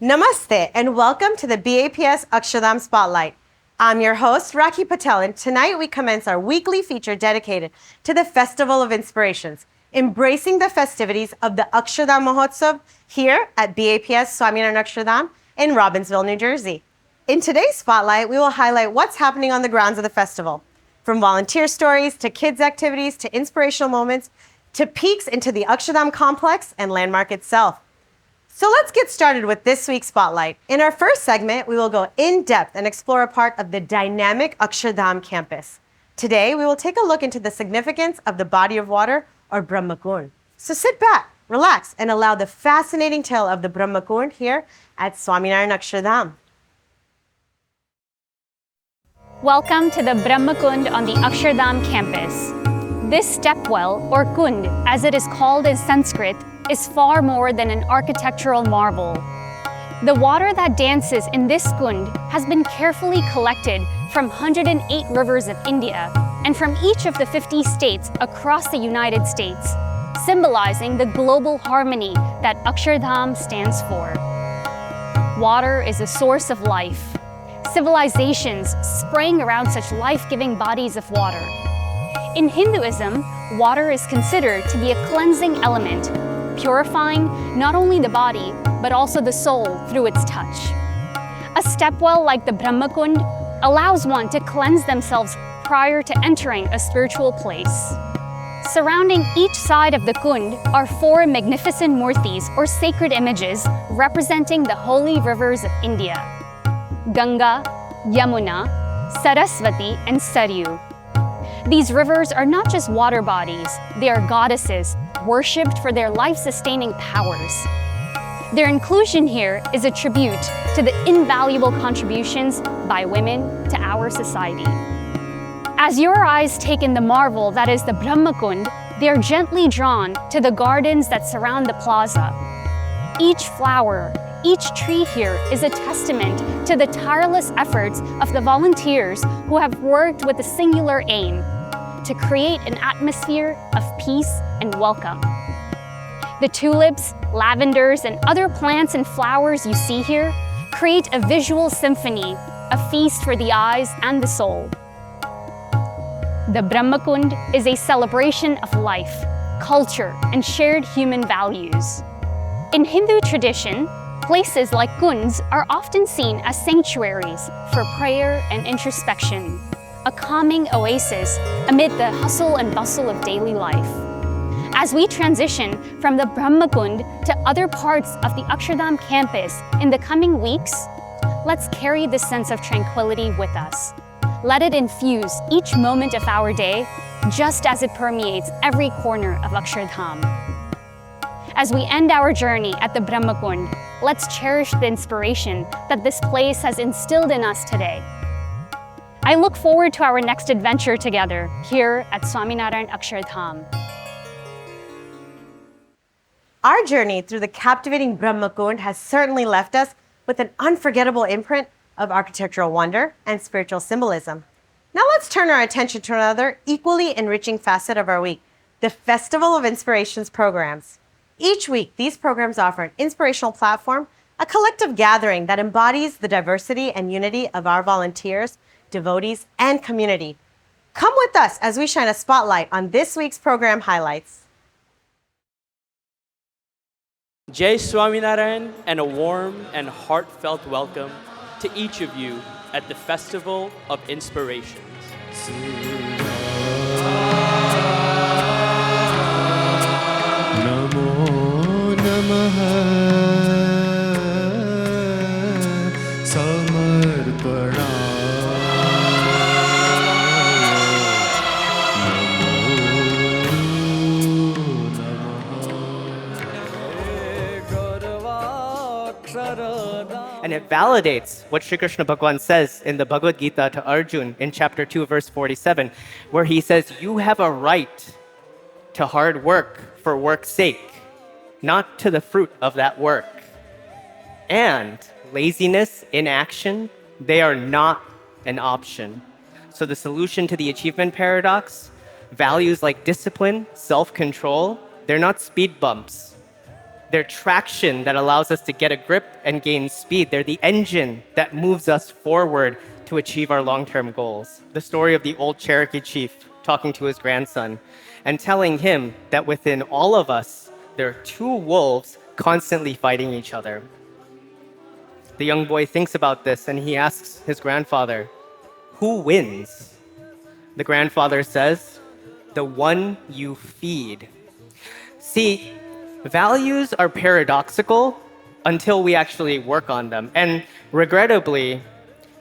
Namaste and welcome to the BAPS Akshardham Spotlight. I'm your host, Rakhi Patel, and tonight we commence our weekly feature dedicated to the Festival of Inspirations, embracing the festivities of the Akshardham Mahotsav here at BAPS Swaminarayan Akshardham in Robbinsville, New Jersey. In today's Spotlight, we will highlight what's happening on the grounds of the festival, from volunteer stories to kids' activities to inspirational moments to peeks into the Akshardham complex and landmark itself. So let's get started with this week's Spotlight. In our first segment, we will go in depth and explore a part of the dynamic Akshardham campus. Today, we will take a look into the significance of the body of water, or Brahma Kund. So sit back, relax, and allow the fascinating tale of the Brahma Kund here at Swaminarayan Akshardham. Welcome to the Brahma Kund on the Akshardham campus. This stepwell, or Kund, as it is called in Sanskrit, is far more than an architectural marvel. The water that dances in this Kund has been carefully collected from 108 rivers of India and from each of the 50 states across the United States, symbolizing the global harmony that Akshardham stands for. Water is a source of life. Civilizations sprang around such life-giving bodies of water. In Hinduism, water is considered to be a cleansing element, purifying not only the body, but also the soul through its touch. A stepwell like the Brahma Kund allows one to cleanse themselves prior to entering a spiritual place. Surrounding each side of the Kund are 4 magnificent murtis, or sacred images, representing the holy rivers of India: Ganga, Yamuna, Saraswati, and Saryu. These rivers are not just water bodies, they are goddesses, worshipped for their life-sustaining powers. Their inclusion here is a tribute to the invaluable contributions by women to our society. As your eyes take in the marvel that is the Brahma Kund, they are gently drawn to the gardens that surround the plaza. Each flower, each tree here is a testament to the tireless efforts of the volunteers who have worked with a singular aim: to create an atmosphere of peace and welcome. The tulips, lavenders, and other plants and flowers you see here create a visual symphony, a feast for the eyes and the soul. The Brahma Kund is a celebration of life, culture, and shared human values. In Hindu tradition, places like kunds are often seen as sanctuaries for prayer and introspection, a calming oasis amid the hustle and bustle of daily life. As we transition from the Brahma Kund to other parts of the Akshardham campus in the coming weeks, let's carry this sense of tranquility with us. Let it infuse each moment of our day, just as it permeates every corner of Akshardham. As we end our journey at the Brahma Kund, let's cherish the inspiration that this place has instilled in us today. I look forward to our next adventure together here at Swaminarayan Akshardham. Our journey through the captivating Brahma Kund has certainly left us with an unforgettable imprint of architectural wonder and spiritual symbolism. Now let's turn our attention to another equally enriching facet of our week, the Festival of Inspirations programs. Each week, these programs offer an inspirational platform, a collective gathering that embodies the diversity and unity of our volunteers, devotees, and community. Come with us as we shine a spotlight on this week's program highlights. Jai Swaminarayan, and a warm and heartfelt welcome to each of you at the Festival of Inspirations. Namo Namaha Samarpana And it validates what Sri Krishna Bhagavan says in the Bhagavad Gita to Arjun in chapter 2, verse 47, where he says, you have a right to hard work for work's sake, not to the fruit of that work. And laziness, inaction, they are not an option. So the solution to the achievement paradox, values like discipline, self-control, they're not speed bumps. They're traction that allows us to get a grip and gain speed. They're the engine that moves us forward to achieve our long-term goals. The story of the old Cherokee chief talking to his grandson and telling him that within all of us, there are two wolves constantly fighting each other. The young boy thinks about this and he asks his grandfather, who wins? The grandfather says, the one you feed. See, values are paradoxical until we actually work on them. And regrettably,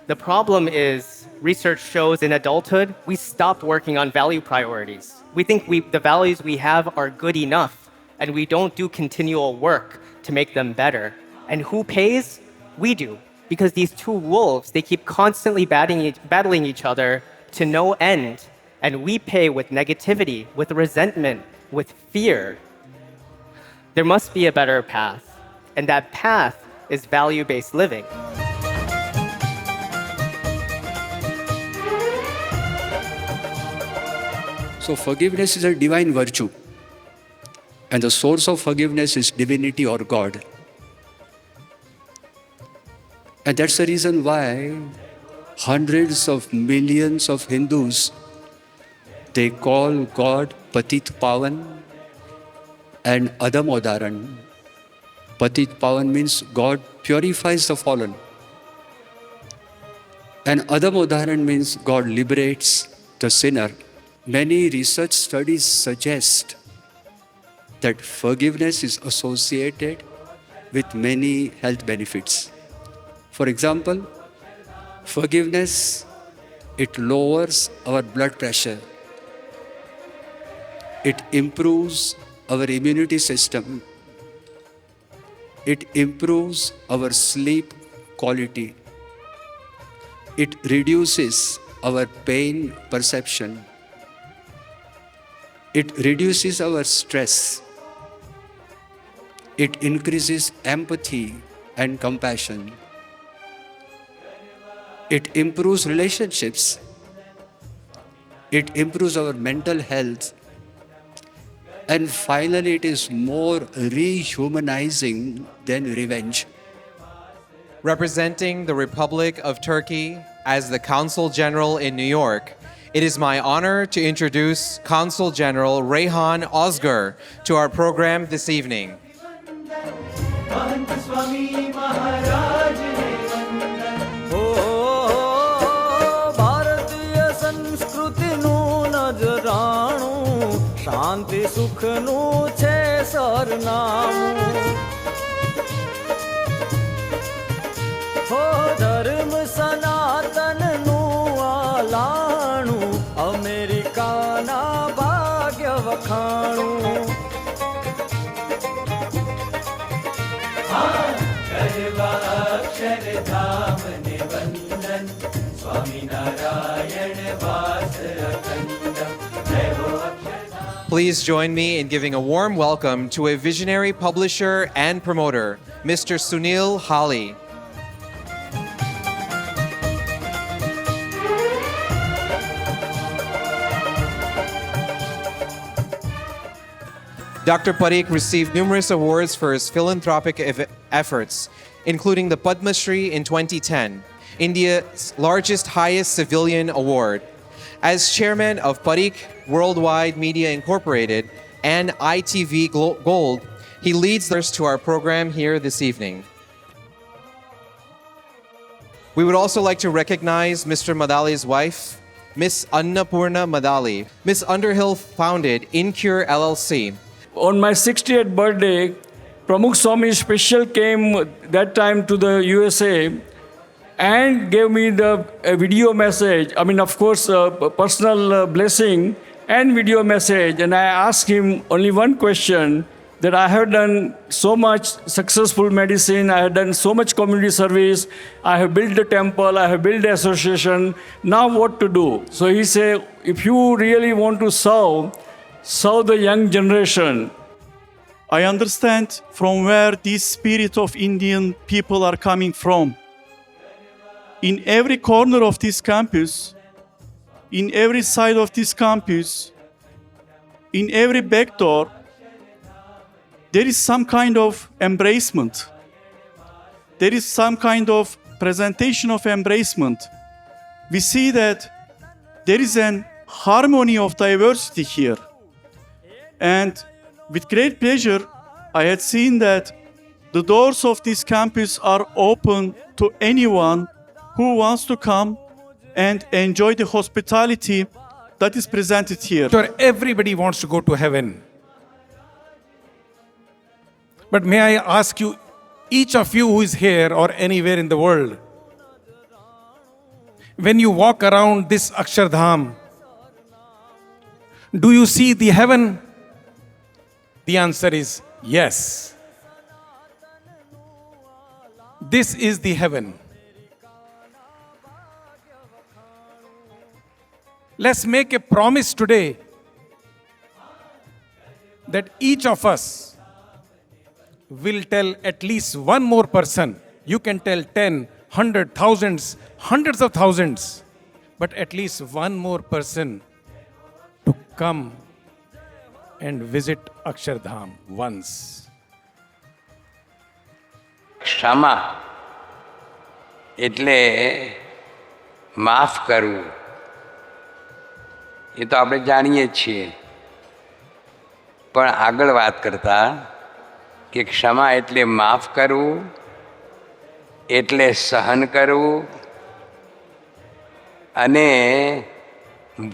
the problem is research shows in adulthood, we stopped working on value priorities. We think the values we have are good enough, and we don't do continual work to make them better. And who pays? We do. Because these two wolves, they keep constantly battling each other to no end. And we pay with negativity, with resentment, with fear. There must be a better path, and that path is value-based living. So forgiveness is a divine virtue, and the source of forgiveness is divinity or God. And that's the reason why hundreds of millions of Hindus, they call God Patit Pavan and Adam Udaran. Patit Pavan means God purifies the fallen. And Adam Udaran means God liberates the sinner. Many research studies suggest that forgiveness is associated with many health benefits. For example, forgiveness, it lowers our blood pressure. It improves our immunity system. It improves our sleep quality. It reduces our pain perception. It reduces our stress. It increases empathy and compassion. It improves relationships. It improves our mental health. And finally, it is more rehumanizing than revenge. Representing the Republic of Turkey as the Consul General in New York, it is my honor to introduce Consul General Rehan Ozgur to our program this evening. શાંતિ સુખનું છે સરનામું હો ધર્મ સનાતનનું આલાણું અમેરિકાના ભાગ્ય વખાણું કરવા અક્ષરધામ ને વંદન સ્વામિનારાયણ વાસ અખંડમ જય હો Akshardham Please join me in giving a warm welcome to a visionary publisher and promoter, Mr. Sunil Hali. Dr. Parikh received numerous awards for his philanthropic efforts, including the Padma Shri in 2010, India's highest civilian award. As chairman of Parikh Worldwide Media Incorporated and ITV Gold, he leads to our program here this evening. We would also like to recognize Mr. Madali's wife, Miss Annapurna Madali. Miss Underhill founded Incure LLC. On my 60th birthday, Pramukh Swami special came that time to the USA and gave me a video message. I mean, of course, a personal blessing and video message. And I asked him only one question, that I have done so much successful medicine, I have done so much community service, I have built the temple, I have built the association, now what to do? So he said, if you really want to serve the young generation. I understand from where this spirit of Indian people are coming from. In every corner of this campus, in every side of this campus, in every back door, there is some kind of embracement. There is some kind of presentation of embracement. We see that there is an harmony of diversity here. And with great pleasure, I had seen that the doors of this campus are open to anyone who wants to come and enjoy the hospitality that is presented here. Sure, everybody wants to go to heaven. But may I ask you, each of you who is here or anywhere in the world, when you walk around this Akshardham, do you see the heaven? The answer is yes. This is the heaven. Let's make a promise today that each of us will tell at least one more person. You can tell 10, 100, thousands, hundreds of thousands, but at least one more person to come and visit Akshardham once. ક્ષમા એટલે માફ કરવું, એ તો આપણે જાણીએ જ છીએ. પણ આગળ વાત કરતા કે ક્ષમા એટલે માફ કરવું, એટલે સહન કરવું અને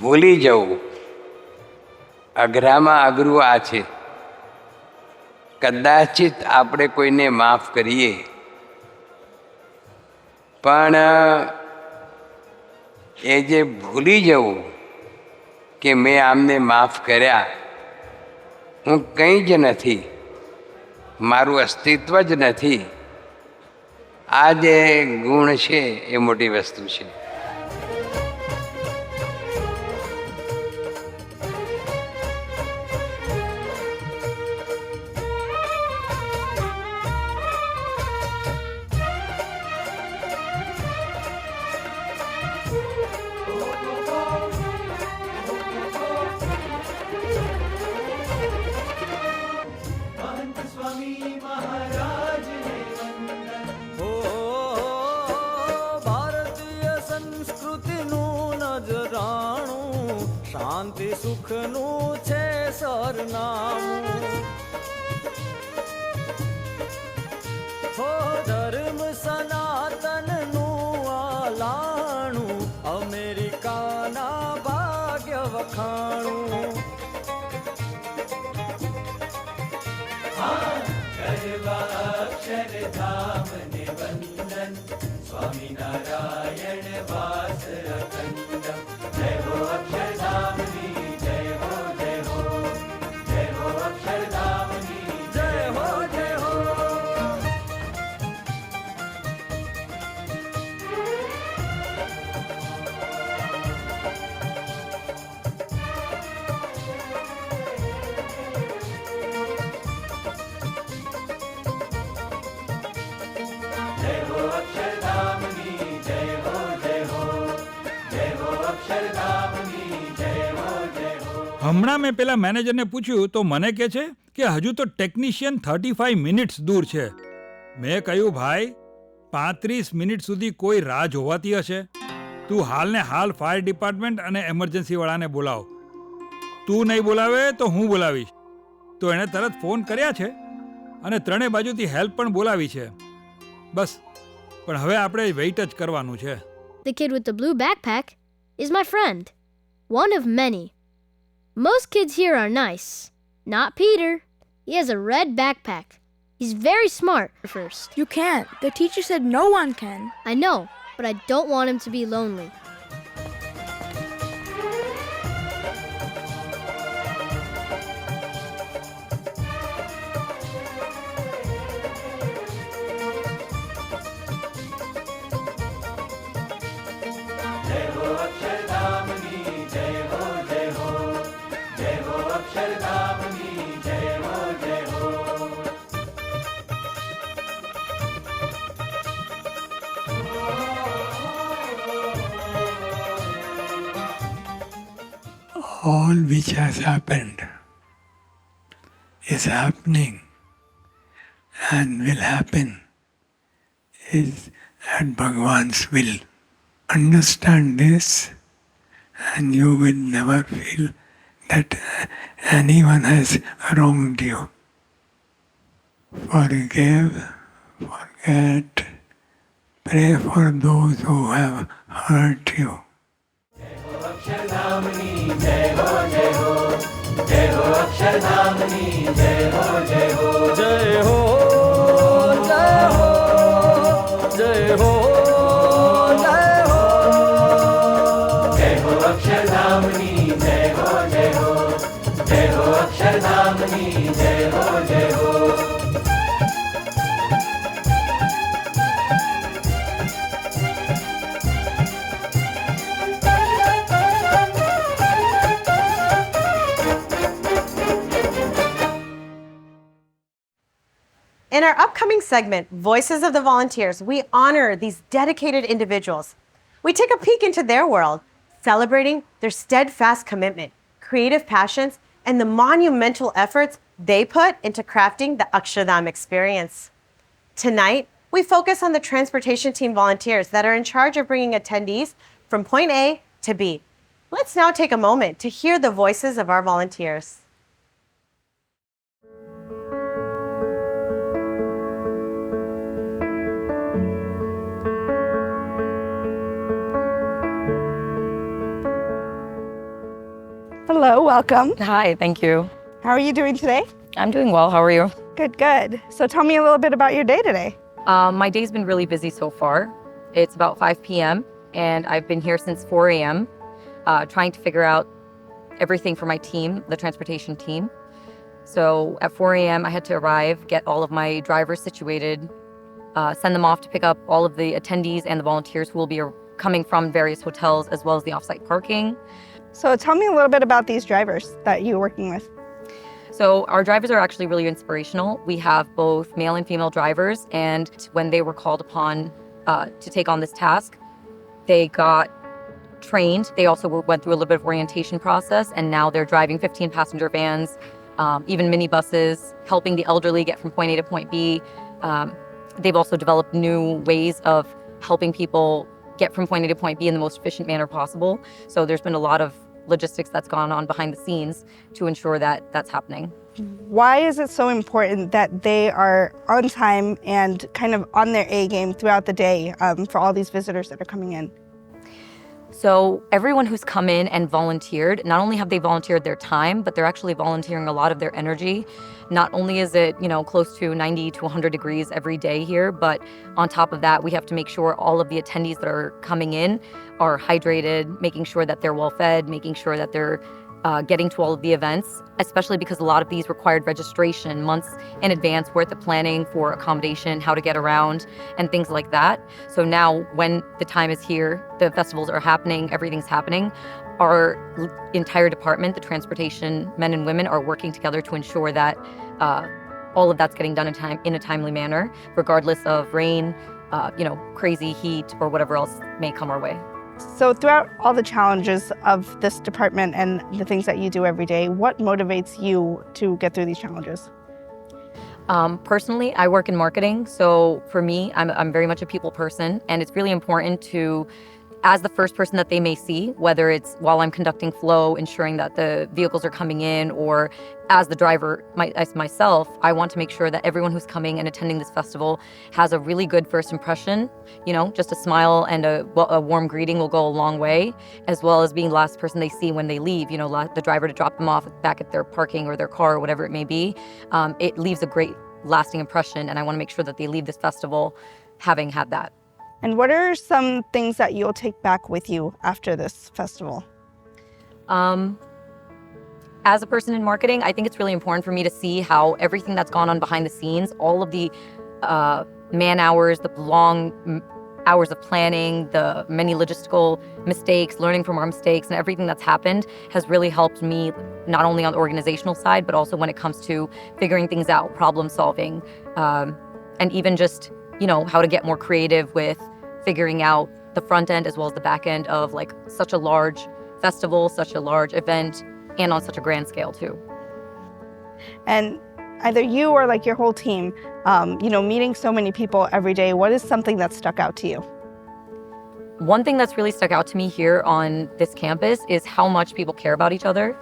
ભૂલી જવું. અઘરામાં અઘરું આ છે. કદાચિત આપણે કોઈને માફ કરીએ, પણ એ જે ભૂલી જવું કે મેં આમને માફ કર્યા, હું કંઈ જ નથી, મારું અસ્તિત્વ જ નથી, આ જે ગુણ છે એ મોટી વસ્તુ છે. શાંતિ સુખનું છે સરનામું. હો ધર્મ સનાતનનું આલાણું, અમેરિકાના ભાગ્ય વખાણું. ગરબા અક્ષરધામને વંદન, સ્વામિનારાયણ વાસ અખંડમ. જય હો અક્ષરધામની, જય હો જય હો, જય હો અક્ષરધામની, જય હો જય હો. હમણાં મેં પેલા મેનેજરને પૂછ્યું તો મને કહે છે કે હજુ તો ટેકનિશિયન 35 મિનિટ્સ દૂર છે. મેં કહ્યું ભાઈ 35 મિનિટ સુધી કોઈ રાહ જોવાતી હશે. તું હાલને હાલ ફાયર ડિપાર્ટમેન્ટ અને એમરજન્સી વાળાને બોલાવ. તું નહીં બોલાવે તો હું બોલાવીશ. તો એણે તરત ફોન કર્યા છે અને ત્રણેય બાજુથી હેલ્પ પણ બોલાવી છે. બસ પણ હવે આપણે વેઇટ જ કરવાનું છે. The kid with the blue backpack is my friend. One of many. Most kids here are nice. Not Peter. He has a red backpack. He's very smart first. You can't. The teacher said no one can. I know, but I don't want him to be lonely. जय हो अक्षरधाम की जय हो जय हो जय हो अक्षरधाम की जय हो जय हो all which has happened is happening and will happen is at Bhagwan's will. Understand this and you will never feel that anyone has wronged you. Forgive, forget, pray for those who have hurt you. Akshardham की जय हो जय हो जय हो अक्षरधाम की जय हो जय हो जय हो जय हो जय हो जय हो जय हो अक्षरधाम की जय हो जय हो जय हो अक्षरधाम की जय हो जय हो In our upcoming segment, Voices of the Volunteers, we honor these dedicated individuals. We take a peek into their world, celebrating their steadfast commitment, creative passions, and the monumental efforts they put into crafting the Akshardham experience. Tonight, we focus on the transportation team volunteers that are in charge of bringing attendees from point A to B. Let's now take a moment to hear the voices of our volunteers. Hello, welcome. Hi, thank you. How are you doing today? I'm doing well. How are you? Good, good. So tell me a little bit about your day today. My day's been really busy so far. It's about 5 p.m. and I've been here since 4 a.m. Trying to figure out everything for my team, the transportation team. So at 4 a.m. I had to arrive, get all of my drivers situated, send them off to pick up all of the attendees and the volunteers who will be coming from various hotels as well as the offsite parking. So tell me a little bit about these drivers that you're working with. So our drivers are actually really inspirational. We have both male and female drivers, and when they were called upon to take on this task, they got trained. They also went through a little bit of orientation process, and now they're driving 15 passenger vans, even minibuses, helping the elderly get from point A to point B. They've also developed new ways of helping people get from point A to point B in the most efficient manner possible. So there's been a lot of logistics that's gone on behind the scenes to ensure that that's happening. Why is it so important that they are on time and kind of on their A game throughout the day for all these visitors that are coming in? So everyone who's come in and volunteered, not only have they volunteered their time, but they're actually volunteering a lot of their energy. Not only is it, close to 90 to 100 degrees every day here, but on top of that, we have to make sure all of the attendees that are coming in are hydrated, making sure that they're well fed, making sure that they're getting to all of the events, especially because a lot of these required registration months in advance, worth of planning for accommodation, how to get around, and things like that. So now when the time is here, the festivals are happening, everything's happening, our entire department, the transportation men and women, are working together to ensure that all of that's getting done in a timely manner, regardless of rain, crazy heat, or whatever else may come our way. So throughout all the challenges of this department and the things that you do every day, what motivates you to get through these challenges? Personally, I work in marketing. So for me, I'm very much a people person. And it's really important to, as the first person that they may see, whether it's while I'm conducting flow, ensuring that the vehicles are coming in, or as the driver, as myself, I want to make sure that everyone who's coming and attending this festival has a really good first impression. You know, just a smile and a warm greeting will go a long way, as well as being the last person they see when they leave, you know, the driver to drop them off back at their parking or their car or whatever it may be. It leaves a great lasting impression, and I want to make sure that they leave this festival having had that. And what are some things that you'll take back with you after this festival? As a person in marketing, I think it's really important for me to see how everything that's gone on behind the scenes, all of the man hours, the long hours of planning, the many logistical mistakes, learning from our mistakes, and everything that's happened has really helped me, not only on the organizational side, but also when it comes to figuring things out, problem solving, and even just, you know, how to get more creative with figuring out the front end as well as the back end of like such a large festival, such a large event, and on such a grand scale too. And either you or like your whole team, you know, meeting so many people every day, what is something that stuck out to you? One thing that's really stuck out to me here on this campus is how much people care about each other.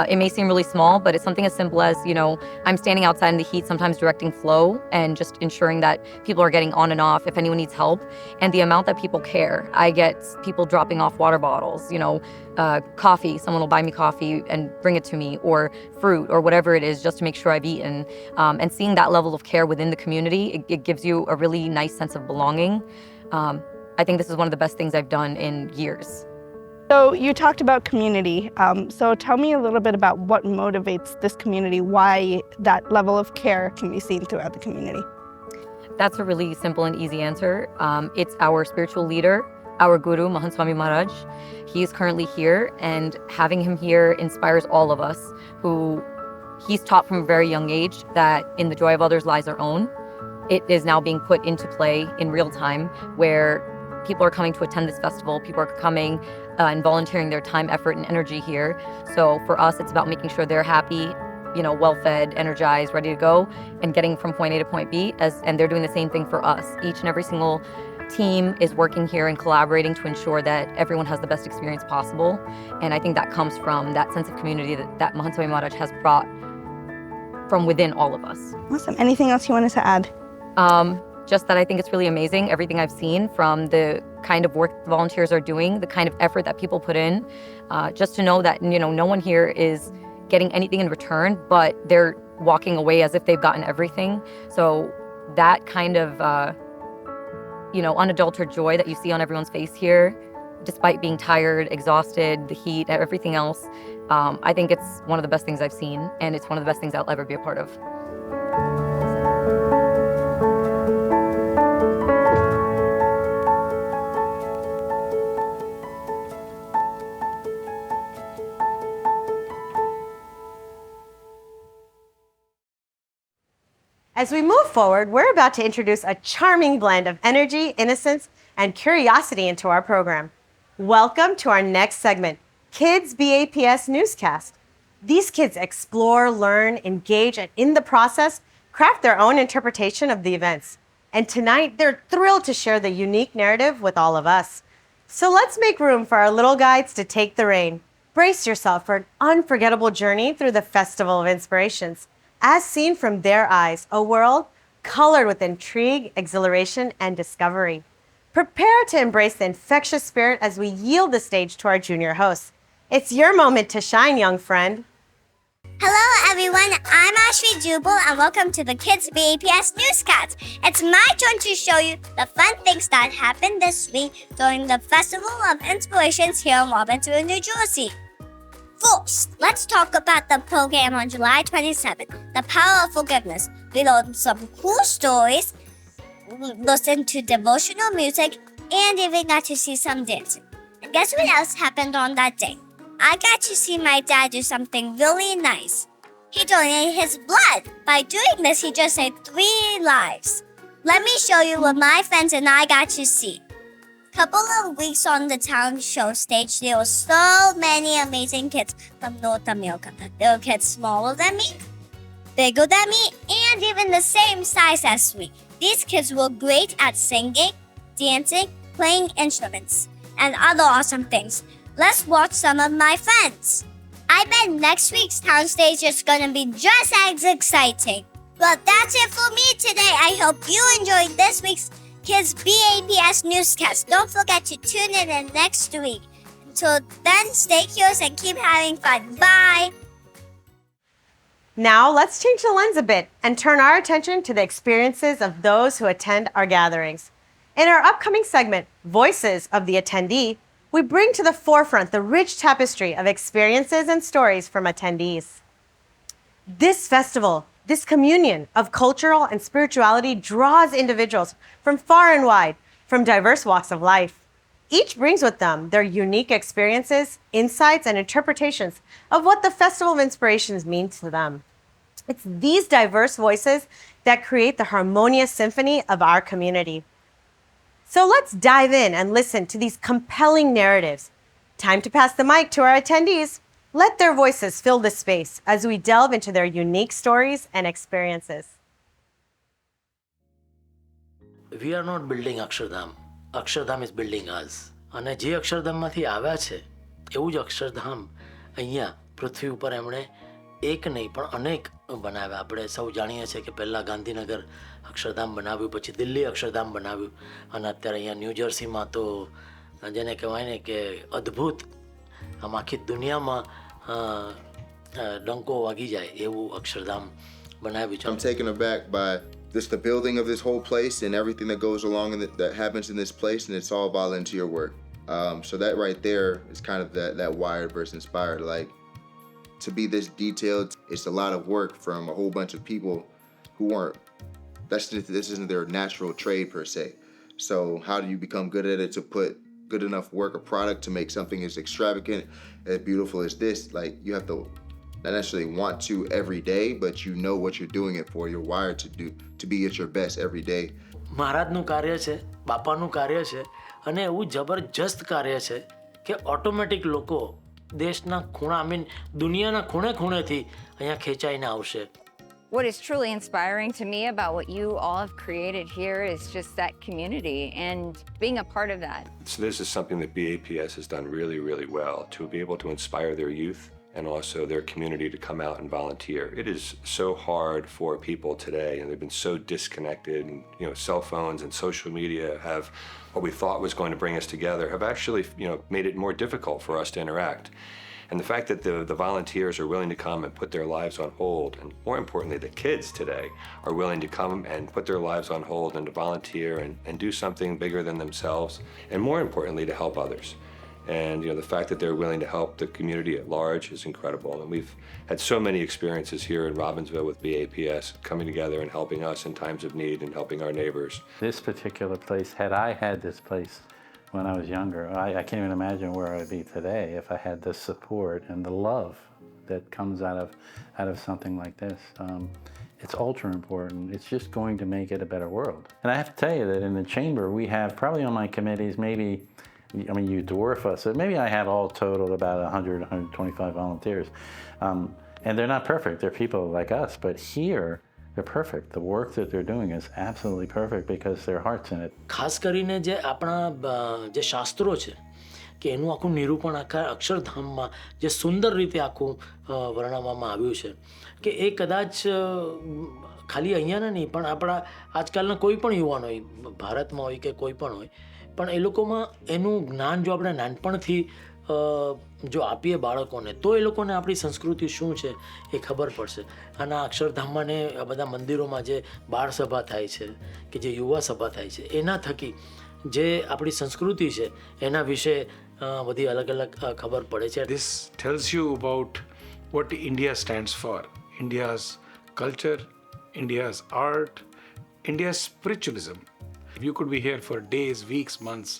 It may seem really small, but it's something as simple as, you know, I'm standing outside in the heat, sometimes directing flow and just ensuring that people are getting on and off if anyone needs help. And the amount that people care. I get people dropping off water bottles, you know, coffee. Someone will buy me coffee and bring it to me, or fruit, or whatever it is, just to make sure I've eaten. And seeing that level of care within the community, it gives you a really nice sense of belonging. I think this is one of the best things I've done in years. So you talked about community. So tell me a little bit about what motivates this community, why that level of care can be seen throughout the community. That's a really simple and easy answer. It's our spiritual leader, our guru, Mahant Swami Maharaj. He is currently here, and having him here inspires all of us who he's taught from a very young age that in the joy of others lies our own. It is now being put into play in real time, where people are coming to attend this festival. People are coming and volunteering their time, effort, and energy here. So for us, it's about making sure they're happy, you know, well-fed, energized, ready to go, and getting from point A to point B. And they're doing the same thing for us. Each and every single team is working here and collaborating to ensure that everyone has the best experience possible. And I think that comes from that sense of community that Mahant Swami Maharaj has brought from within all of us. Awesome. Anything else you wanted to add? Just that I think it's really amazing, everything I've seen, from the kind of work volunteers are doing, the kind of effort that people put in, just to know that, you know, no one here is getting anything in return, but they're walking away as if they've gotten everything. So that kind of, you know, unadulterated joy that you see on everyone's face here, despite being tired, exhausted, the heat, everything else, I think it's one of the best things I've seen, and it's one of the best things I'll ever be a part of. As we move forward, we're about to introduce a charming blend of energy, innocence, and curiosity into our program. Welcome to our next segment, Kids BAPS Newscast. These kids explore, learn, engage, and in the process, craft their own interpretation of the events. And tonight, they're thrilled to share the unique narrative with all of us. So let's make room for our little guides to take the reign. Brace yourself for an unforgettable journey through the Festival of Inspirations, as seen from their eyes, a world colored with intrigue, exhilaration, and discovery. Prepare to embrace the infectious spirit as we yield the stage to our junior hosts. It's your moment to shine, young friend. Hello everyone, I'm Ashvi Jubal and welcome to the Kids BAPS Newscast. It's my turn to show you the fun things that happened this week during the Festival of Inspirations here in Robbinsville, New Jersey. First, let's talk about the program on July 27th, The Power of Forgiveness. We learned some cool stories, listened to devotional music, and even got to see some dancing. And guess what else happened on that day? I got to see my dad do something really nice. He donated his blood. By doing this, he just saved 3 lives. Let me show you what my friends and I got to see. Couple of weeks on the talent show stage, there were so many amazing kids from North America. There were kids smaller than me, bigger than me, and even the same size as me. These kids were great at singing, dancing, playing instruments, and other awesome things. Let's watch some of my friends. I bet next week's talent stage is gonna be just as exciting. Well, that's it for me today. I hope you enjoyed this week's Kids BAPS Newscast. Don't forget to tune in next week. Until then, stay curious and keep having fun. Bye! Now, let's change the lens a bit and turn our attention to the experiences of those who attend our gatherings. In our upcoming segment, Voices of the Attendee, we bring to the forefront the rich tapestry of experiences and stories from attendees. This festival, this communion of cultural and spirituality draws individuals from far and wide, from diverse walks of life. Each brings with them their unique experiences, insights, and interpretations of what the Festival of Inspirations means to them. It's these diverse voices that create the harmonious symphony of our community. So let's dive in and listen to these compelling narratives. Time to pass the mic to our attendees. Let their voices fill the space as we delve into their unique stories and experiences. We are not building Akshardham. Akshardham is building us. અને જે અક્ષરધામમાંથી આવ્યા છે એવું જ અક્ષરધામ અહીંયા પૃથ્વી ઉપર એમણે એક નહીં પણ અનેક બનાવ્યા. આપણે સૌ જાણીએ છીએ કે પહેલાં ગાંધીનગર અક્ષરધામ બનાવ્યું, પછી દિલ્હી અક્ષરધામ બનાવ્યું અને અત્યારે અહીંયા ન્યૂજર્સીમાં તો જેને કહેવાય ને કે અદ્ભુત આમ આખી દુનિયામાં ડંકો વાગી જાય એવું અક્ષરધામ બનાવ્યું છે. I'm taken aback by just the building of this whole place and everything that goes along and that happens in this place, and it's all volunteer work. So that right there is kind of that wired versus inspired. Like, to be this detailed, it's a lot of work from a whole bunch of people who aren't, this isn't their natural trade per se. So how do you become good at it to put good enough work or product to make something as extravagant, as beautiful as this? Like, you have to not necessarily want to every day, but you know what you're doing it for. You're wired to be at your best every day. મહારાજનું કાર્ય છે, બાપાનું કાર્ય છે અને એવું જબરજસ્ત કાર્ય છે કે ઓટોમેટિક લોકો દેશના ખૂણા દુનિયાના ખૂણે ખૂણેથી અહીંયા ખેંચાઈને આવશે. What is truly inspiring to me about what you all have created here is just that community and being a part of that. So this is something that BAPS has done really, really well, to be able to inspire their youth and also their community to come out and volunteer. It is so hard for people today, and they've been so disconnected, and cell phones and social media have, what we thought was going to bring us together, have actually made it more difficult for us to interact. And the fact that the volunteers are willing to come and put their lives on hold, and more importantly, the kids today are willing to come and put their lives on hold and to volunteer and do something bigger than themselves, and more importantly, to help others. And the fact that they're willing to help the community at large is incredible. And we've had so many experiences here in Robbinsville with BAPS coming together and helping us in times of need and helping our neighbors. This particular place, had I had this place when I was younger, I can't even imagine where I'd be today if I had the support and the love that comes out of something like this. It's ultra important. It's just going to make it a better world. And I have to tell you that in the chamber, we have probably on my committees, maybe, you dwarf us. So maybe I have all total about 100, 125 volunteers. And they're not perfect. They're people like us. But here, they're perfect. The work that they're doing is absolutely perfect because their heart's in it. ખાસ કરીને જે આપણા જે શાસ્ત્રો છે કે એનું આખું નિરૂપણ આખા અક્ષરધામમાં જે સુંદર રીતે આખું વર્ણવવામાં આવ્યું છે કે એ કદાચ ખાલી અહીંયાના નહીં પણ આપણા આજકાલના કોઈ પણ યુવાન હોય, ભારતમાં હોય કે કોઈ પણ હોય, પણ એ લોકોમાં એનું જ્ઞાન જો આપણે નાનપણથી જો આપીએ બાળકોને તો એ લોકોને આપણી સંસ્કૃતિ શું છે એ ખબર પડશે. અને આ અક્ષરધામમાં ને આ બધા મંદિરોમાં જે બાળ સભા થાય છે કે જે યુવા સભા થાય છે એના થકી જે આપણી સંસ્કૃતિ છે એના વિશે બધી અલગ અલગ ખબર પડે છે. This tells you about what India stands for. India's culture, India's art, India's spiritualism. You could be here for days, weeks, months,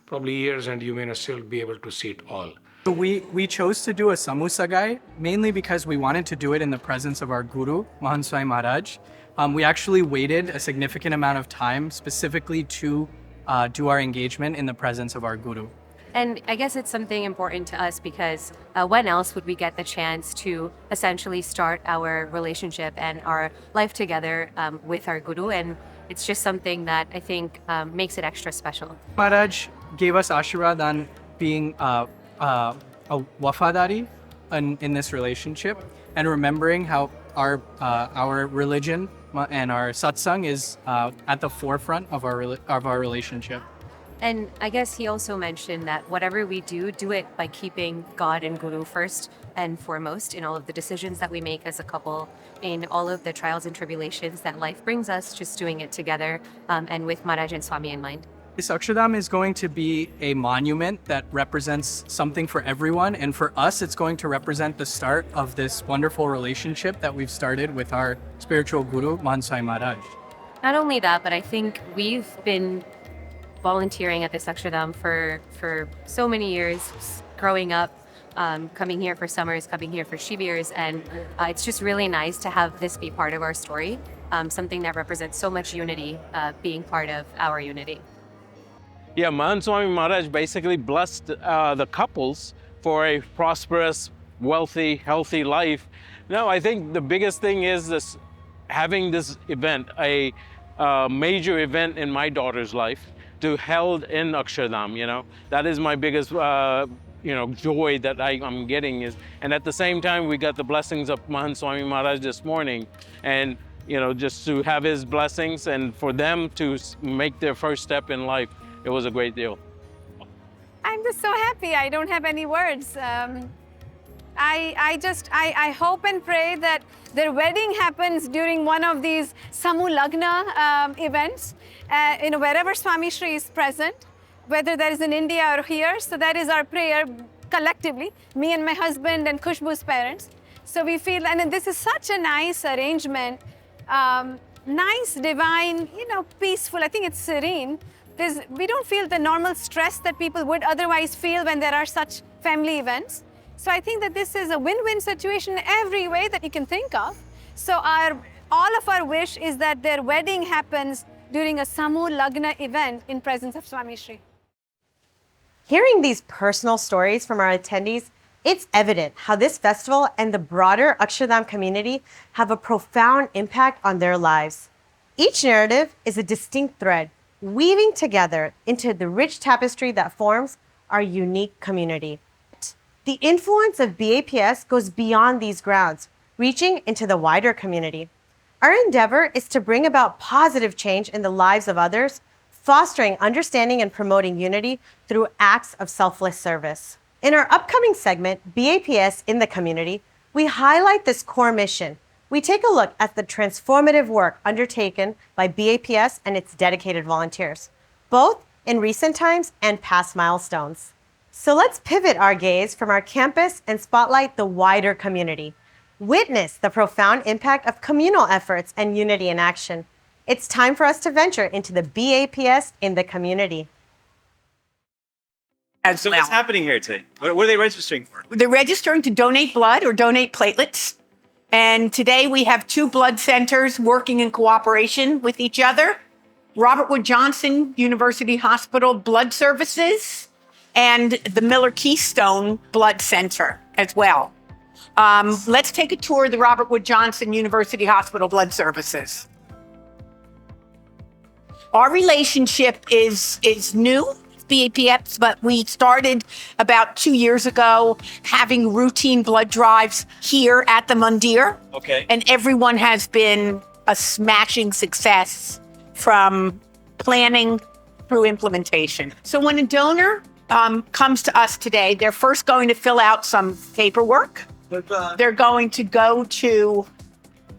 probably years, and you may not still be able to see it all. So we chose to do a Samusagai mainly because we wanted to do it in the presence of our Guru, Motivational Maharaj. We actually waited a significant amount of time specifically to do our engagement in the presence of our guru. And I guess it's something important to us because when else would we get the chance to essentially start our relationship and our life together with our guru? And it's just something that I think makes it extra special. Maharaj gave us Ashirwad on being a wafadari in this relationship, and remembering how our religion and our satsang is at the forefront of our relationship. And I guess he also mentioned that whatever we do it by keeping God and Guru first and foremost in all of the decisions that we make as a couple, in all of the trials and tribulations that life brings us, just doing it together and with Maharaj and Swami in mind. This Akshardham is going to be a monument that represents something for everyone, and for us it's going to represent the start of this wonderful relationship that we've started with our spiritual guru, Swami Maharaj. Not only that, but I think we've been volunteering at this Akshardham for so many years, growing up, coming here for summers, coming here for shibirs, and it's just really nice to have this be part of our story, something that represents so much unity, being part of our unity. Yeah, Swami Maharaj basically blessed the couples for a prosperous, wealthy, healthy life. No, I think the biggest thing is this, having this event, a major event in my daughter's life, to held in Akshardham, that is my biggest, joy that I'm getting is, and at the same time, we got the blessings of Swami Maharaj this morning, and, just to have his blessings and for them to make their first step in life, it was a great deal. I'm just so happy. I don't have any words. I hope and pray that their wedding happens during one of these Samu Lagna events, wherever Swami Shri is present, whether that is in India or here. So that is our prayer collectively, me and my husband and Khushbu's parents. So we feel, and this is such a nice arrangement, nice, divine, peaceful. I think it's serene. We don't feel the normal stress that people would otherwise feel when there are such family events. So I think that this is a win-win situation in every way that you can think of. So all of our wish is that their wedding happens during a Samu Lagna event in presence of Swami Shri. Hearing these personal stories from our attendees, it's evident how this festival and the broader Akshardham community have a profound impact on their lives. Each narrative is a distinct thread, weaving together into the rich tapestry that forms our unique community. The influence of BAPS goes beyond these grounds, reaching into the wider community. Our endeavor is to bring about positive change in the lives of others, fostering understanding and promoting unity through acts of selfless service. In our upcoming segment, BAPS in the Community, we highlight this core mission. We take a look at the transformative work undertaken by BAPS and its dedicated volunteers, both in recent times and past milestones. So let's pivot our gaze from our campus and spotlight the wider community. Witness the profound impact of communal efforts and unity in action. It's time for us to venture into the BAPS in the community. So what's happening here today? What are they registering for? They're registering to donate blood or donate platelets. And today we have 2 blood centers working in cooperation with each other. Robert Wood Johnson University Hospital Blood Services and the Miller Keystone Blood Center as well. Let's take a tour of the Robert Wood Johnson University Hospital Blood Services. Our relationship is new, BAPS, but we started about 2 years ago having routine blood drives here at the Mandir. Okay. And everyone has been a smashing success from planning through implementation. So when a donor comes to us today, they're first going to fill out some paperwork. They're going to go to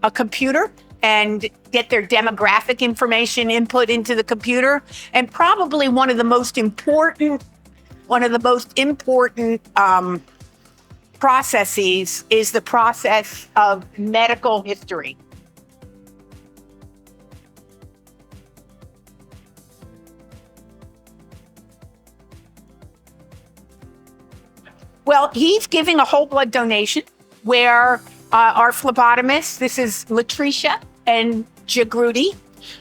a computer and get their demographic information input into the computer. And probably one of the most important processes is the process of medical history. Well, he's giving a whole blood donation where our phlebotomists, this is Latricia and Jagruti,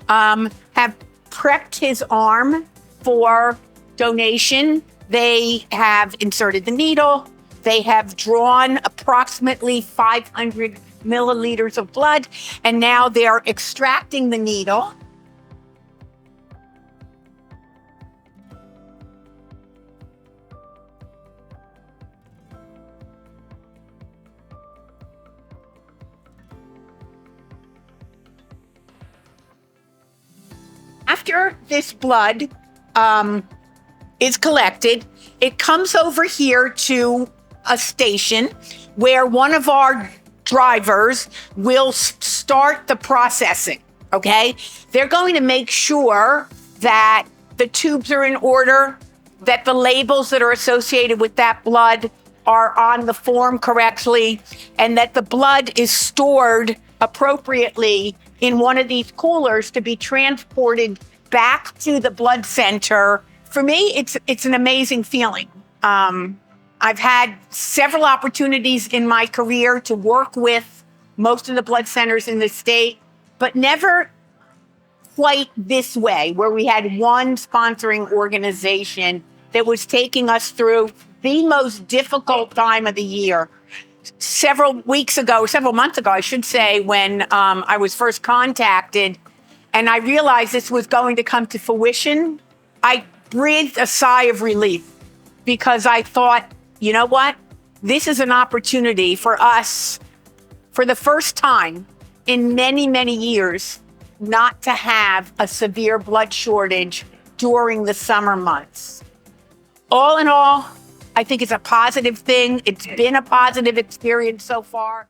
have prepped his arm for donation. They have inserted the needle. They have drawn approximately 500 milliliters of blood, and now they're extracting the needle. After this blood is collected, it comes over here to a station where one of our drivers will start the processing, okay? They're going to make sure that the tubes are in order, that the labels that are associated with that blood are on the form correctly, and that the blood is stored appropriately in one of these coolers to be transported back to the blood center. For me, it's an amazing feeling. I've had several opportunities in my career to work with most of the blood centers in the state, but never quite this way, where we had one sponsoring organization that was taking us through the most difficult time of the year. Several months ago, I should say, when I was first contacted and I realized this was going to come to fruition, I breathed a sigh of relief because I thought, you know what? This is an opportunity for us, for the first time in many, many years, not to have a severe blood shortage during the summer months. All in all, I think it's a positive thing. It's been a positive experience so far.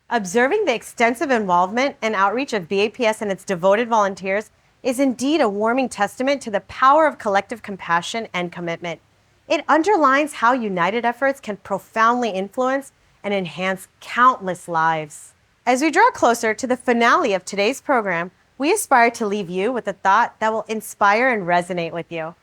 Observing the extensive involvement and outreach of BAPS and its devoted volunteers is indeed a warming testament to the power of collective compassion and commitment. It underlines how united efforts can profoundly influence and enhance countless lives. As we draw closer to the finale of today's program, we aspire to leave you with a thought that will inspire and resonate with you.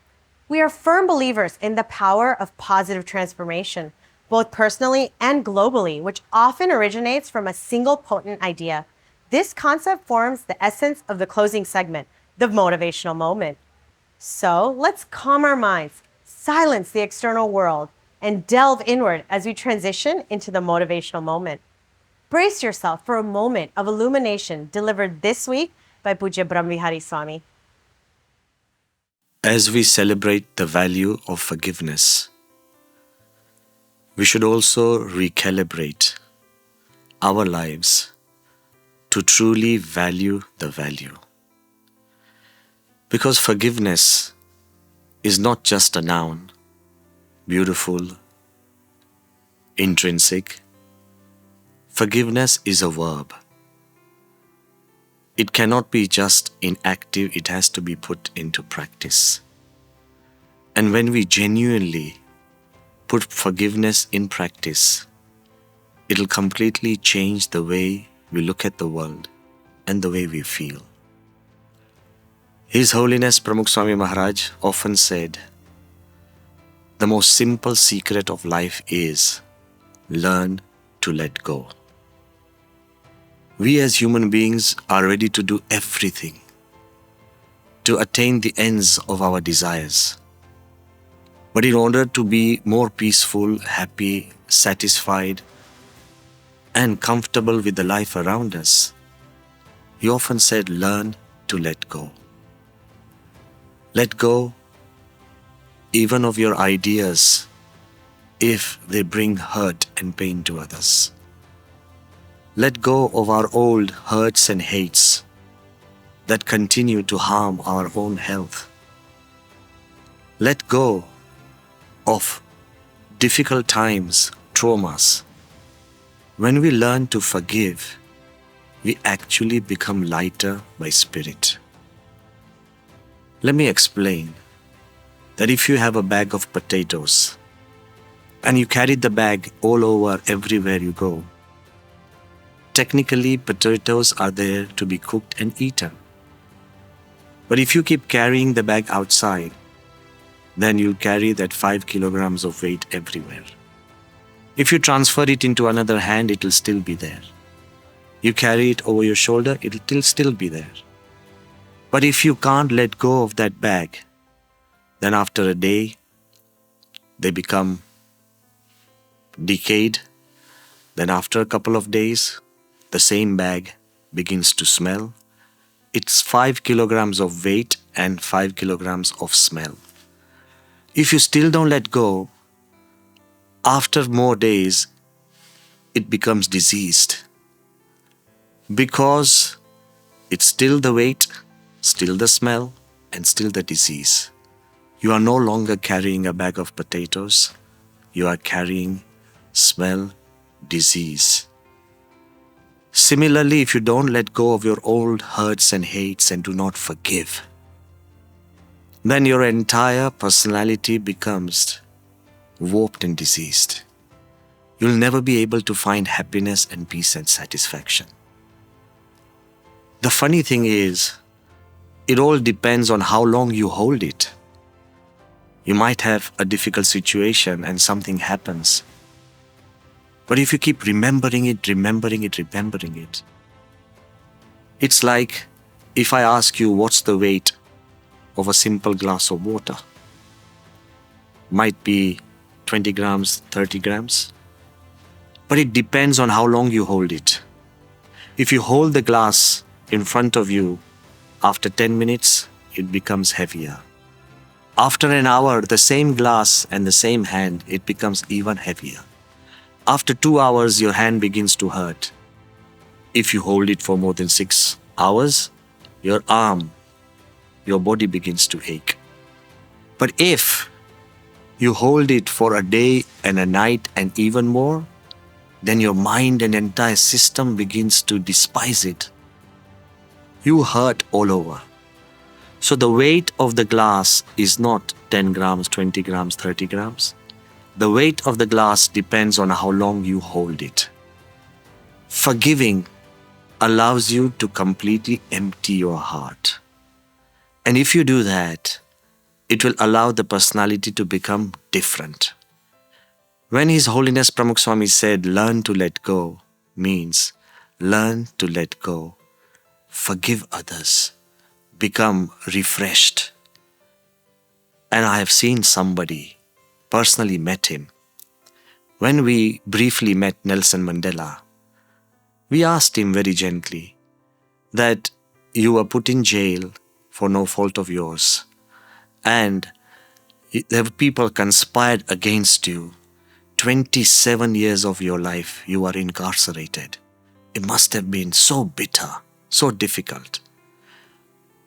We are firm believers in the power of positive transformation, both personally and globally, which often originates from a single potent idea. This concept forms the essence of the closing segment, the motivational moment. So let's calm our minds, silence the external world, and delve inward as we transition into the motivational moment. Brace yourself for a moment of illumination delivered this week by Pujya Brahmavihari Swami. As we celebrate the value of forgiveness, we should also recalibrate our lives to truly value the value. Because forgiveness is not just a noun, beautiful, intrinsic. Forgiveness is a verb. It cannot be just inactive, it has to be put into practice. And when we genuinely put forgiveness in practice, it'll completely change the way we look at the world and the way we feel. His Holiness Pramukh Swami Maharaj often said, the most simple secret of life is learn to let go. We as human beings are ready to do everything to attain the ends of our desires. But in order to be more peaceful, happy, satisfied, and comfortable with the life around us, he often said, learn to let go. Let go even of your ideas if they bring hurt and pain to others. Let go of our old hurts and hates that continue to harm our own health. Let go of difficult times, traumas. When we learn to forgive, we actually become lighter by spirit. Let me explain that if you have a bag of potatoes and you carry the bag all over everywhere you go, technically potatoes are there to be cooked and eaten. But if you keep carrying the bag outside, then you'll carry that 5 kilograms of weight everywhere. If you transfer it into another hand, it'll still be there. You carry it over your shoulder, it'll still be there. But if you can't let go of that bag, Then after a day, they become decayed. Then after a couple of days, the same bag begins to smell. It's 5 kilograms of weight and 5 kilograms of smell. If you still don't let go, after more days, it becomes diseased. Because it's still the weight, still the smell, and still the disease. You are no longer carrying a bag of potatoes. You are carrying smell, disease. Similarly, if you don't let go of your old hurts and hates and do not forgive, then your entire personality becomes warped and diseased. You'll never be able to find happiness and peace and satisfaction. The funny thing is, it all depends on how long you hold it. You might have a difficult situation and something happens. But if you keep remembering it, it's like if I ask you what's the weight of a simple glass of water. Might be 20 grams, 30 grams. But it depends on how long you hold it. If you hold the glass in front of you, after 10 minutes, it becomes heavier. After an hour, the same glass and the same hand, it becomes even heavier. After 2 hours, your hand begins to hurt. If you hold it for more than 6 hours, your arm, your body begins to ache. But if you hold it for a day and a night and even more, then your mind and entire system begins to despise it. You hurt all over. So the weight of the glass is not 10 grams, 20 grams, 30 grams. The weight of the glass depends on how long you hold it. Forgiving allows you to completely empty your heart. And if you do that, it will allow the personality to become different. When His Holiness Pramukh Swami said, learn to let go, means learn to let go, forgive others, become refreshed. And I have seen somebody, personally met him. When we briefly met Nelson Mandela, we asked him very gently that you were put in jail for no fault of yours, and there were people conspired against you. 27 years of your life you are incarcerated. It must have been so bitter, so difficult.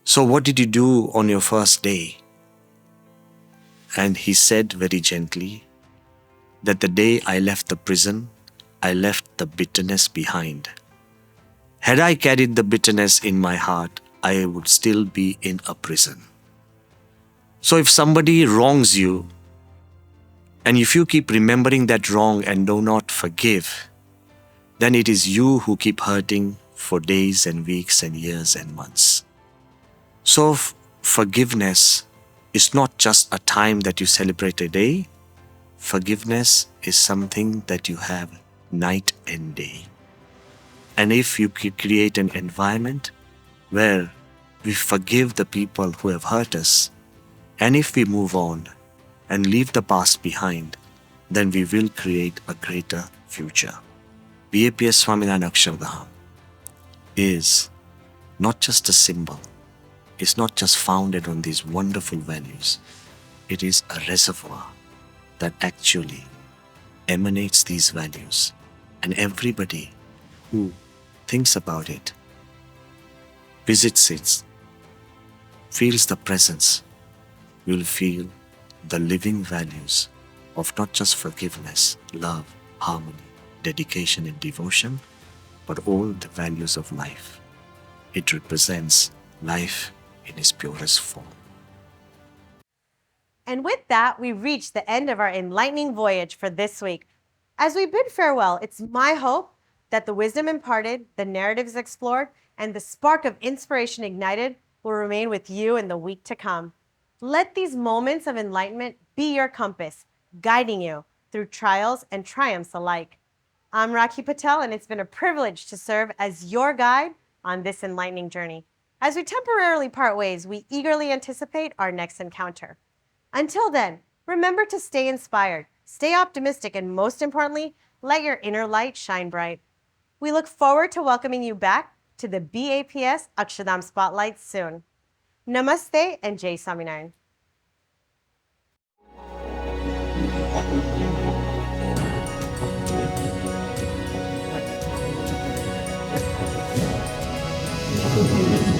So what did you do on your first day? And he said very gently that the day I left the prison, I left the bitterness behind. Had I carried the bitterness in my heart, I would still be in a prison. So if somebody wrongs you, and if you keep remembering that wrong and do not forgive, then it is you who keep hurting for days and weeks and years and months. So forgiveness is not just a time that you celebrate a day. Forgiveness is something that you have night and day. And if you create an environment where we forgive the people who have hurt us, and if we move on and leave the past behind, then we will create a greater future. BAPS Swaminarayan Akshardham is not just a symbol. It's not just founded on these wonderful values. It is a reservoir that actually emanates these values. And everybody who thinks about it, visits it, feels the presence, will feel the living values of not just forgiveness, love, harmony, dedication and devotion, but all the values of life. It represents life in its purest form. And with that, we reach the end of our enlightening voyage for this week. As we bid farewell, it's my hope that the wisdom imparted, the narratives explored, and the spark of inspiration ignited will remain with you in the week to come. Let these moments of enlightenment be your compass, guiding you through trials and triumphs alike. I'm Rakhi Patel, and it's been a privilege to serve as your guide on this enlightening journey. As we temporarily part ways, we eagerly anticipate our next encounter. Until then, remember to stay inspired, stay optimistic, and most importantly, let your inner light shine bright. We look forward to welcoming you back to the BAPS Akshardham Spotlight soon. Namaste and Jai Swaminarayan. Thank you.